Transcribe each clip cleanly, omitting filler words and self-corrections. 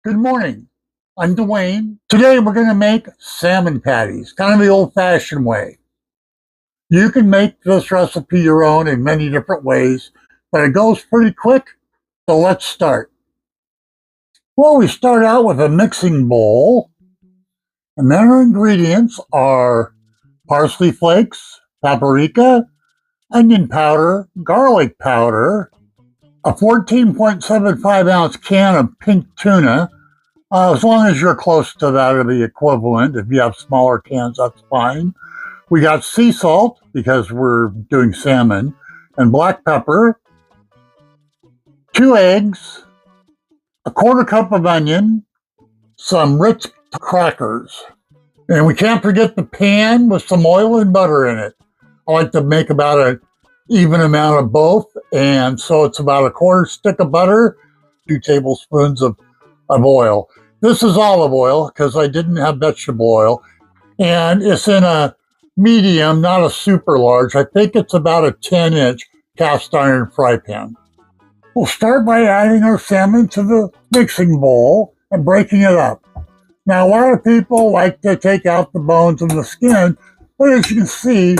Good morning. I'm Dwayne. Today we're going to make salmon patties, kind of the old-fashioned way. You can make this recipe your own in many different ways, but it goes pretty quick, so let's start. Well, we start out with a mixing bowl, and then our ingredients are parsley flakes, paprika, onion powder, garlic powder, a 14.75 ounce can of pink tuna. As long as you're close to that or the equivalent, if you have smaller cans, that's fine. We got sea salt because we're doing salmon, and black pepper, 2 eggs, a quarter cup of onion, some Ritz crackers. And we can't forget the pan with some oil and butter in it. I like to make about an even amount of both, and so it's about a quarter stick of butter, 2 tablespoons of oil. This is olive oil because I didn't have vegetable oil, and it's in a medium, not a super large. I think it's about a 10-inch cast iron fry pan. We'll start by adding our salmon to the mixing bowl and breaking it up. Now, a lot of people like to take out the bones and the skin, but as you can see,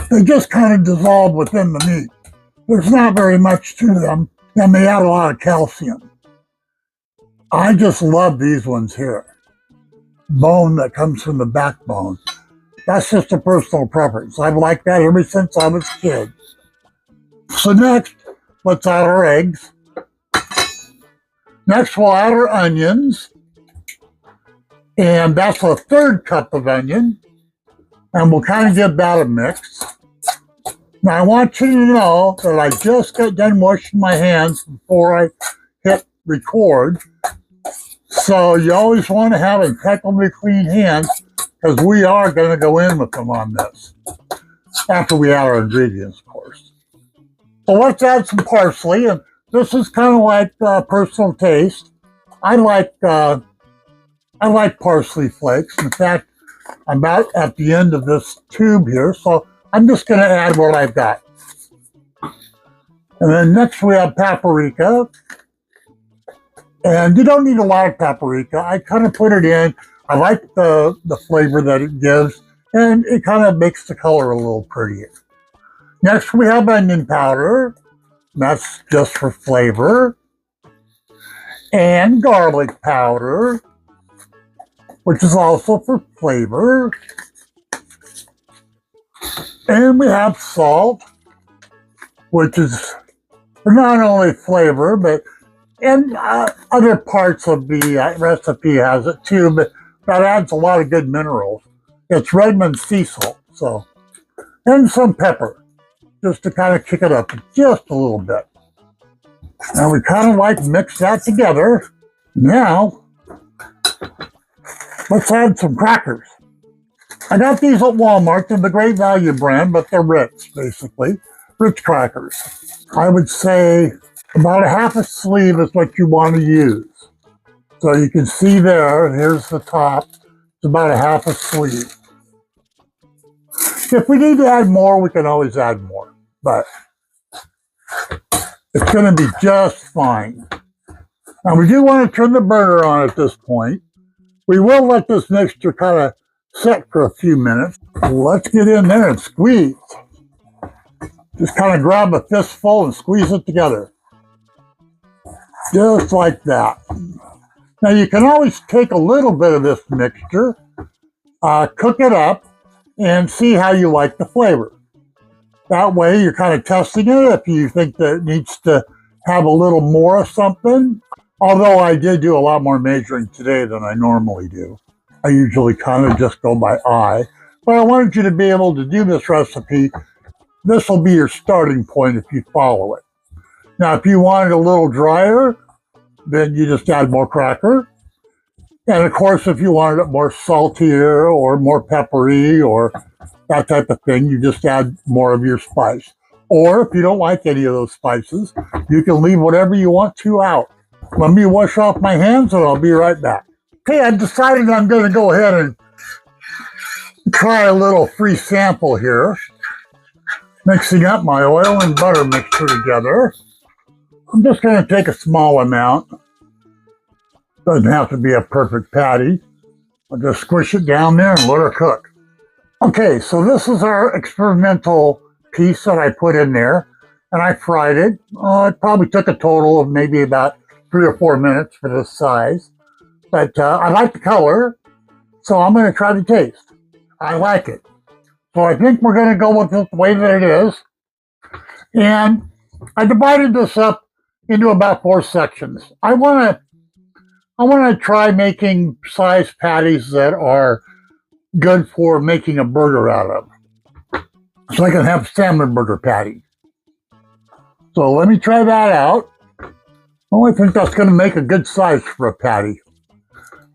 they just kind of dissolve within the meat. There's not very much to them, and they add a lot of calcium. I just love these ones here. Bone that comes from the backbone. That's just a personal preference. I've liked that ever since I was a kid. So next, let's add our eggs. Next, we'll add our onions. And that's a 1/3 cup of onion. And we'll kind of give that a mix. Now, I want you to know that I just got done washing my hands before I hit record. So you always want to have impeccably clean hands because we are going to go in with them on this. After we add our ingredients, of course. So let's add some parsley. And this is kind of like personal taste. I like parsley flakes. In fact, I'm about at the end of this tube here, so I'm just going to add what I've got. And then next we have paprika. And you don't need a lot of paprika. I kind of put it in. I like the flavor that it gives, and it kind of makes the color a little prettier. Next we have onion powder. That's just for flavor. And garlic powder, which is also for flavor. And we have salt, which is for not only flavor, but other parts of the recipe has it too, but that adds a lot of good minerals. It's Redmond sea salt, so, and some pepper, just to kind of kick it up just a little bit. And we kind of like mix that together. Now, let's add some crackers. I got these at Walmart. They're the Great Value brand, but they're Ritz, basically. Ritz crackers. I would say about a half a sleeve is what you want to use. So you can see there, here's the top. It's about a half a sleeve. If we need to add more, we can always add more. But it's going to be just fine. Now we do want to turn the burner on at this point. We will let this mixture kind of set for a few minutes. Let's get in there and squeeze. Just kind of grab a fistful and squeeze it together. Just like that. Now you can always take a little bit of this mixture, cook it up, and see how you like the flavor. That way you're kind of testing it if you think that it needs to have a little more of something. Although I did do a lot more measuring today than I normally do. I usually kind of just go by eye. But I wanted you to be able to do this recipe. This will be your starting point if you follow it. Now, if you want it a little drier, then you just add more cracker. And of course, if you wanted it more saltier or more peppery or that type of thing, you just add more of your spice. Or if you don't like any of those spices, you can leave whatever you want to out. Let me wash off my hands and I'll be right back. Okay, I decided I'm going to go ahead and try a little free sample here. Mixing up my oil and butter mixture together. I'm just going to take a small amount. Doesn't have to be a perfect patty. I'll just squish it down there and let her cook. Okay, so this is our experimental piece that I put in there, and I fried it. It probably took a total of maybe about 3 or 4 minutes for this size. But I like the color, so I'm going to try the taste. I like it. So I think we're going to go with it the way that it is. And I divided this up into about 4 sections. I want to try making size patties that are good for making a burger out of. So I can have salmon burger patty. So let me try that out. Oh, I think that's going to make a good size for a patty.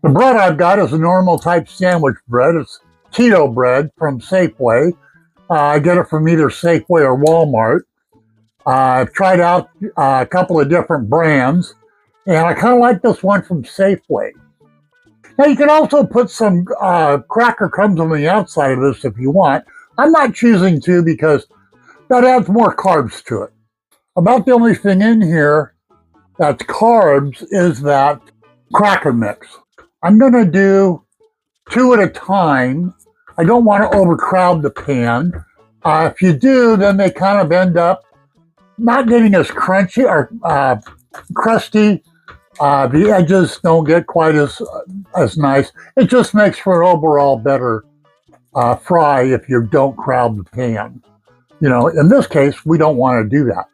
The bread I've got is a normal type sandwich bread. It's keto bread from Safeway. I get it from either Safeway or Walmart. I've tried out a couple of different brands, and I kind of like this one from Safeway. Now, you can also put some cracker crumbs on the outside of this if you want. I'm not choosing to because that adds more carbs to it. About the only thing in here that's carbs is that cracker mix. I'm going to do 2 at a time. I don't want to overcrowd the pan. If you do, then they kind of end up not getting as crunchy or crusty. The edges don't get quite as nice. It just makes for an overall better fry if you don't crowd the pan. You know, in this case, we don't want to do that.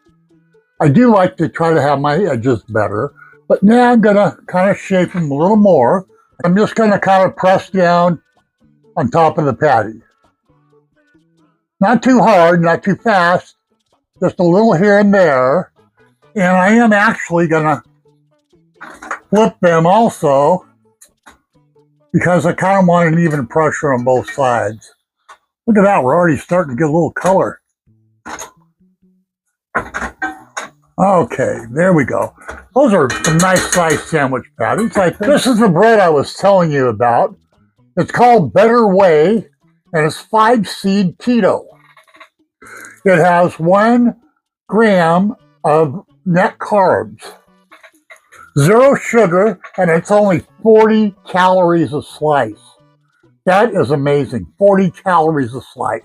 I do like to try to have my edges better, but now I'm going to kind of shape them a little more. I'm just going to kind of press down on top of the patty. Not too hard, not too fast, just a little here and there. And I am actually going to flip them also because I kind of want an even pressure on both sides. Look at that, we're already starting to get a little color. Okay, there we go. Those are some nice sized sandwich patties. This is the bread I was telling you about. It's called Better Way, and it's 5-seed keto. It has 1 gram of net carbs, 0 sugar, and it's only 40 calories a slice. That is amazing, 40 calories a slice.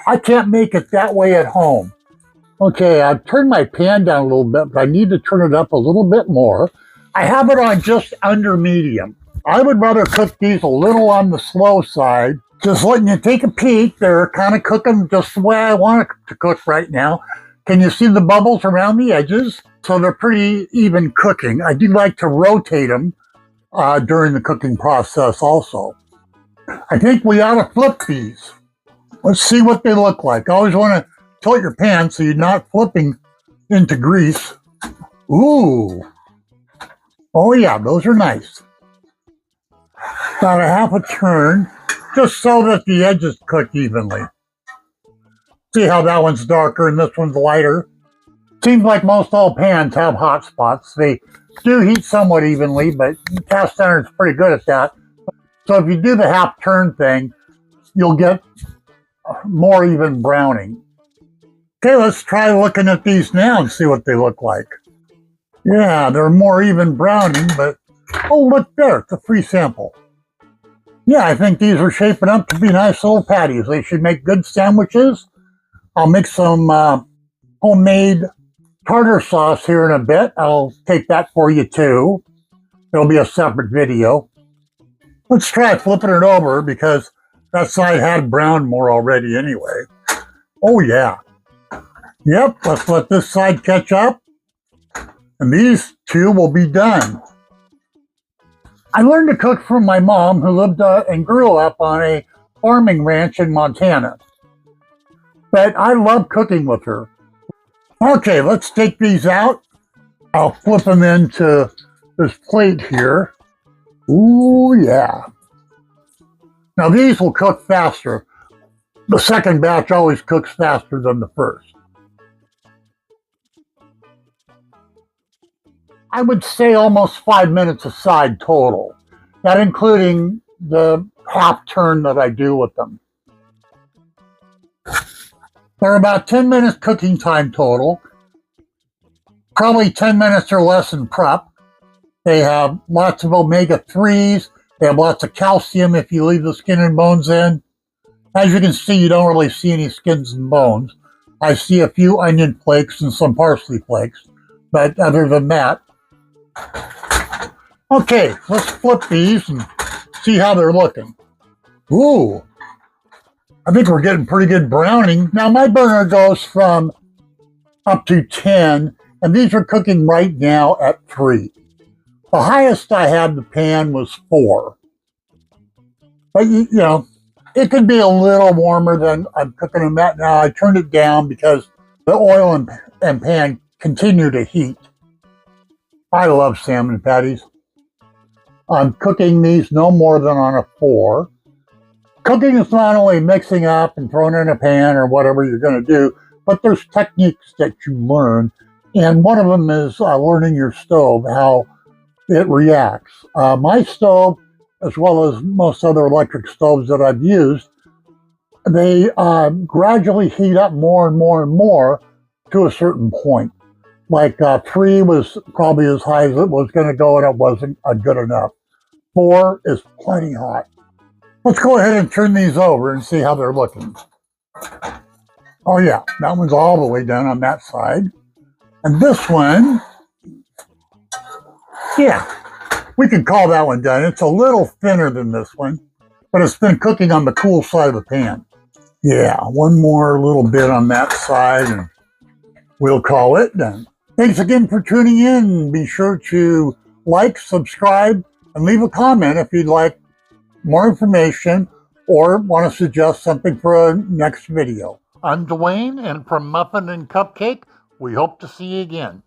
I can't make it that way at home. Okay, I've turned my pan down a little bit, but I need to turn it up a little bit more. I have it on just under medium. I would rather cook these a little on the slow side. Just letting you take a peek. They're kind of cooking just the way I want it to cook right now. Can you see the bubbles around the edges? So they're pretty even cooking. I do like to rotate them during the cooking process also. I think we ought to flip these. Let's see what they look like. I always want to tilt your pan so you're not flipping into grease. Ooh. Oh yeah, those are nice. About a half a turn, just so that the edges cook evenly. See how that one's darker and this one's lighter? Seems like most all pans have hot spots. They do heat somewhat evenly, but cast iron's pretty good at that. So if you do the half turn thing, you'll get more even browning. Okay, let's try looking at these now and see what they look like. Yeah, they're more even browning, but oh, look there, it's a free sample. Yeah, I think these are shaping up to be nice little patties. They should make good sandwiches. I'll make some homemade tartar sauce here in a bit. I'll take that for you too. It'll be a separate video. Let's try flipping it over because that side had browned more already anyway. Oh yeah. Yep, let's let this side catch up. And these 2 will be done. I learned to cook from my mom, who lived and grew up on a farming ranch in Montana. But I love cooking with her. Okay, let's take these out. I'll flip them into this plate here. Ooh, yeah. Now these will cook faster. The second batch always cooks faster than the first. I would say almost 5 minutes aside total, not including the half turn that I do with them. They're about 10 minutes cooking time total, probably 10 minutes or less in prep. They have lots of omega-3s. They have lots of calcium if you leave the skin and bones in. As you can see, you don't really see any skins and bones. I see a few onion flakes and some parsley flakes, but other than that. Okay, let's flip these and see how they're looking. Ooh, I think we're getting pretty good browning. Now my burner goes from up to 10, and these are cooking right now at 3. The highest I had the pan was 4. But you know, it could be a little warmer than I'm cooking them at now. I turned it down because the oil and pan continue to heat. I love salmon patties. I'm cooking these no more than on a 4. Cooking is not only mixing up and throwing in a pan or whatever you're going to do, but there's techniques that you learn. And one of them is learning your stove, how it reacts. My stove, as well as most other electric stoves that I've used, they gradually heat up more and more and more to a certain point. Like 3 was probably as high as it was going to go, and it wasn't good enough. 4 is plenty hot. Let's go ahead and turn these over and see how they're looking. Oh yeah, that one's all the way done on that side. And this one, yeah, we can call that one done. It's a little thinner than this one, but it's been cooking on the cool side of the pan. Yeah, one more little bit on that side and we'll call it done. Thanks again for tuning in. Be sure to like, subscribe, and leave a comment if you'd like more information or want to suggest something for a next video. I'm Dwayne, and from Muffin and Cupcake, we hope to see you again.